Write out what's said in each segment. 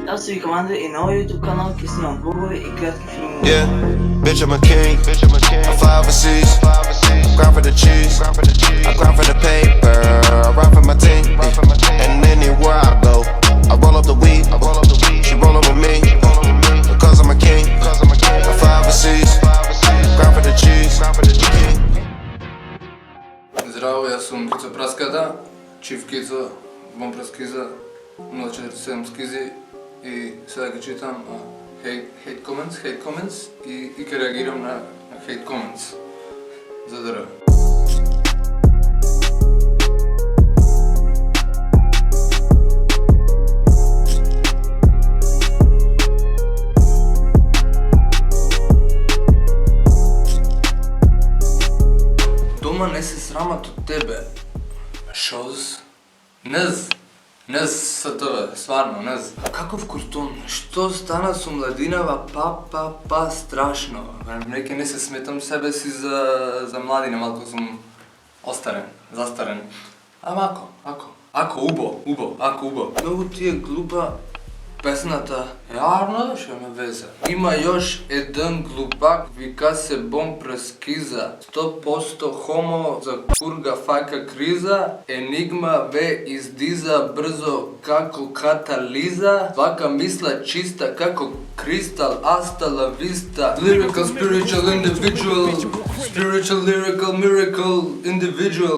Аз съм Командо и на мой YouTube канал, ки снимам влогове и кратки филми. Yeah, bitch I'm a king, I fly overseas, grind for the cheese, I grind for the paper, I ride for my team, and anywhere I go, I roll up the weed, she roll up with me, because I'm a king, I fly overseas, grind for the cheese. Zdravo, jaz sem Kico Praskata, Chief Kico, bom Praskiza, 047 Skizi i sada ga čitam hate comments i kad reagiram na hate comments za DR. Дома не се срамат от тебе. Шоз? Нез са това, сварно, нез. Каков куртун? Що стана с младинава па страшно? Нека не се сметам себе си за младина, малко съм застарен. Ама ако убо. Много ти е глупа песната. Ярно ще ме везе. Има još един глупак, вика се Бом Праскиза. 100% homo za kurga faka kriza. Enigma ve izdiza brzo kako kataliza. Svaka misla čista kako kristal, hasta la vista. Lyrical, spiritual, individual. Spiritual, lyrical, miracle, individual.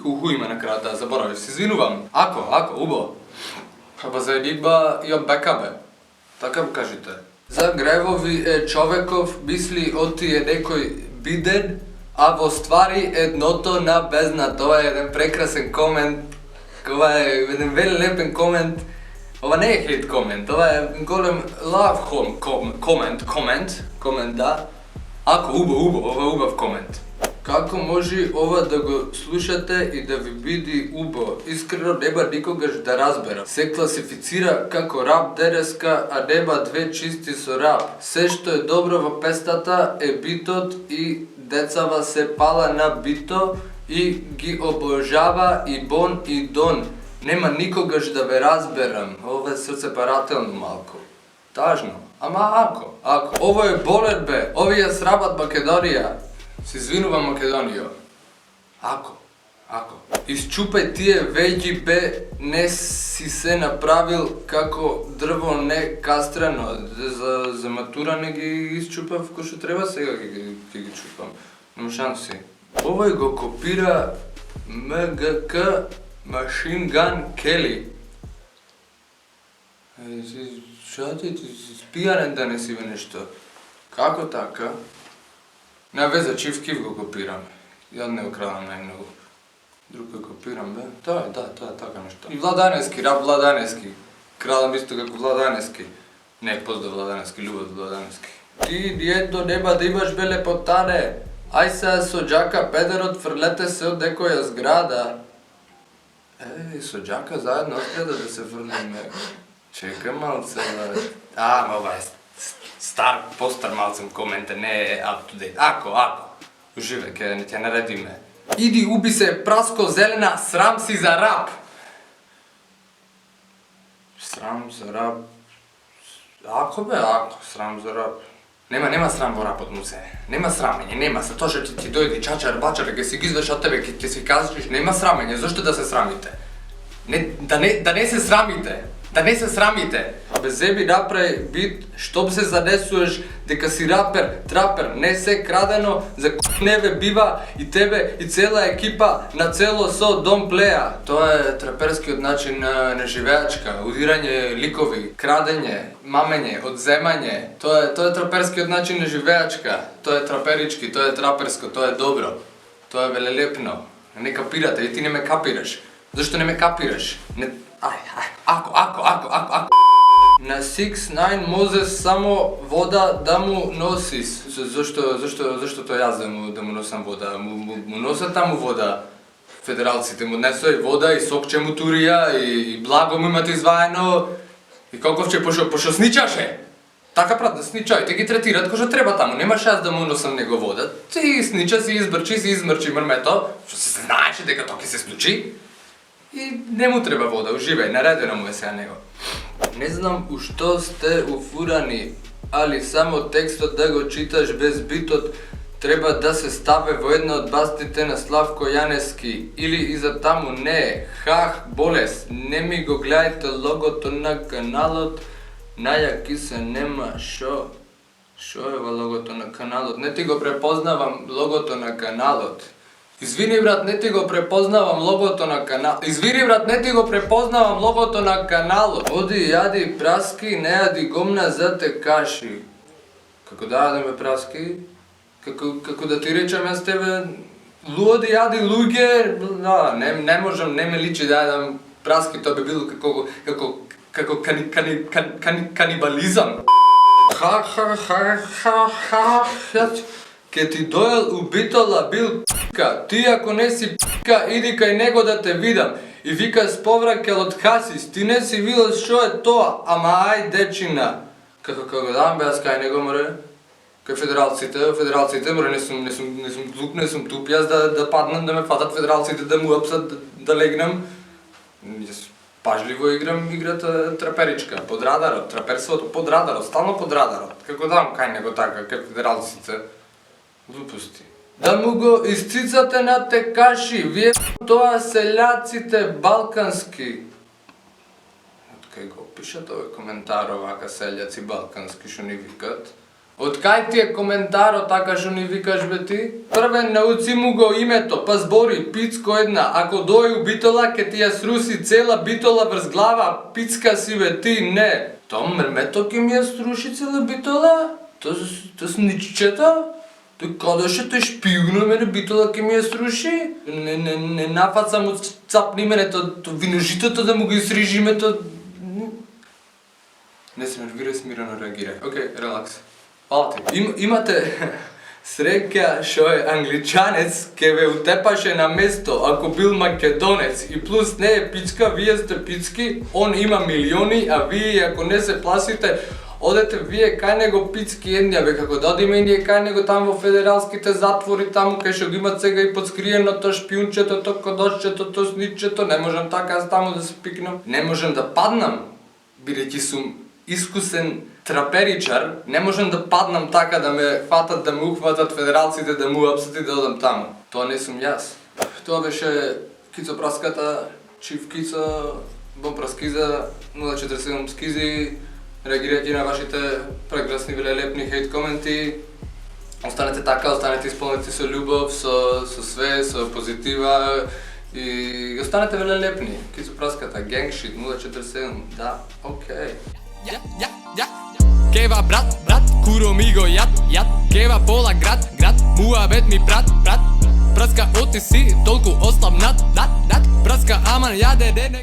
Hu ima na kraju, da zaboravim, se izvinuvam. Ako, ubo. Aba za enigma imam backupe. Takav kažite. Za grevovi човеков misli oti je nekoj biden, a vo stvari едното на бездна. Това е един прекрасен комент. Това е един вели лепен комент. Ова не е хейт комент, това е голем love комент, да. Ако убав, ова е убав комент. Како може ова да го слушате и да ви биде убаво? Искрено неба никогаш да разбера. Се класифицира како рап дереска, а нема две чисти со рап. Се што е добро во пестата е битот и децава се пала на бито и ги обожава и Бон и Дон. Нема никогаш да ве разберам. Ова е срцепарателно малко. Тажно. Ама ако. Ово е болер бе. Овие срабат Македонија. Се извинувам Македонијо. Ако. Изчупај тие веѓи бе, не си се направил како дрво не кастрено. За матура не ги изчупав кој што треба, сега ги чупам. Нема шанси. Овој го копира МГК Machine Gun Kelly. Шати ти си спијанен да не си бе нешто. Како така? Не везе, Chief Keef го копирам. Ја не го крадам најмногу. Друг го копирам, бе. Тоа е така нешто. И Владанески, рап Владанески. Крадам исто како Владанески. Не, поздрав Владанески, љубов Владанески. Ти дието нема да имаш бе лепотане. Ај се со џака педерот фрлете се од некоја зграда. Со џака заедно отгледа да се фрлиме. Чека малце, бе. Ама ова е постар малцем комента, не е up to date. Ако. Уживе, ке не ќе наредиме. Иди уби се, праско зелена, срам си за рап. Срам за рап. Ако, срам за рап. Нема срам во рапот му се. Нема срамење, нема се. Тоа што ти дојде чачар, бачар, ке си ги извеш од тебе, ке си кажеш, нема срамење. Зошто да се срамите? Да не се срамите. Да не се срамите! Абе зеби направи бит, што се занесуваш дека си рапер, трапер, не се крадено, за не ве бива и тебе и цела екипа на цело со дом плеја. Тоа е траперскиот начин на живеачка, удирање ликови, крадење, мамење, одземање. Тоа е траперскиот начин на живеачка. Тоа е траперички, тоа е траперско, тоа е добро. Тоа е велелепно. Не капирате и ти не ме капираш. Зашто не ме капираш? Ако. На 6ix9ine може само вода да му носиш. Зашто тоа јас да му носам вода? Му носат таму вода. Федералците му несоа и вода, и сокче му турија, и благо му имате изваено. И колковче пошо сничаше. Така прат да сничај, те ги третират кој што треба таму. Нема шанс да му носам него вода. Ти снича, си измрчи мрмето, што се знаеше дека тоа ќе се случи. I ne mu treba voda, uživaj, naredeno mu je сега него. Не знам у што сте уфурани, али само текстот да го читаш без битот треба да се ставе во една од бастите на Славко Јанески или и за таму не, хах, болес, не ми го гледајте логото на каналот, најаки се нема шо е во логото на каналот, не ти го препознавам логото на каналот. Извини брат, не ти го препознавам логото на каналот. Извини брат, не ти го препознавам логото на каналот. Оди јади праски, не јади гомна за те каши. Како да јадеме праски? Како да ти речам јас тебе, луди јади луѓе, не можам, не ме личи да јадам праски, тоа би било како канибализам. Ке ти дојел у битола бил п***ка, ти ако не си п***ка, иди кај него да те видам. И вика с повракел од Хасис, ти не си видел шо е тоа, ама ај дечина. Како дам бе аз кај него море? Кај федералците, море не сум глуп, не сум туп, јас да паднам, да ме фатат федералците, да му апсат, да легнам. Јас пажливо играм играта траперичка, под радарот, траперството под радарот, стално под радарот. Како дам кај него така, кај федералците? Глупости. Да му го изцицате на те каши, вие тоа селјаците балкански. Од кај го пишат овој коментар овака селјаци балкански што ни викат? Од кај ти е коментарот така што ни викаш бе ти? Првен научи му го името, па збори, пицко една, ако доји у битола ке ти ја сруси цела битола врз глава, пицка си бе ти, не. Тоа мрмето ке ми ја сруши цела битола? Тоа сниччета? Тој каде те шпиуна мене битола ке ми ја сруши? Не нафаца му цапни мене то виножитото да му го изрижи името. Не се нервирај, смирено реагирај. Окей, релакс. Фала ти. Имате среќа шо е англичанец ке ве утепаше на место ако бил македонец и плюс не е пицка, вие сте пицки, он има милиони, а вие ако не се пласите одете вие кај него пицки еднија, бе како да одиме ние кај него таму во федералските затвори, таму кај што го имат сега и подскриеното шпиунчето, то кодошчето, то сниччето, не можам така аз таму да се пикнам. Не можам да паднам, бидејќи сум искусен траперичар, не можам да паднам така да ме фатат, да ме ухватат федералците, да му апсат и да одам таму. Тоа не сум јас. Тоа беше Кицо Праската, Чиф Кицо, Бон Праскиза, 047 скизи. Реагирајќи на вашите прекрасни, велелепни хейт коменти. Останете така, останете исполнети со љубов, со све, со позитива и останете велелепни. Кицо Праската, Генгшит, 047, да, окей. Кева брат, куро ми го јад, кева пола град, муабет ми прат, праска оти си, толку ослабнат, праска аман јаде дене.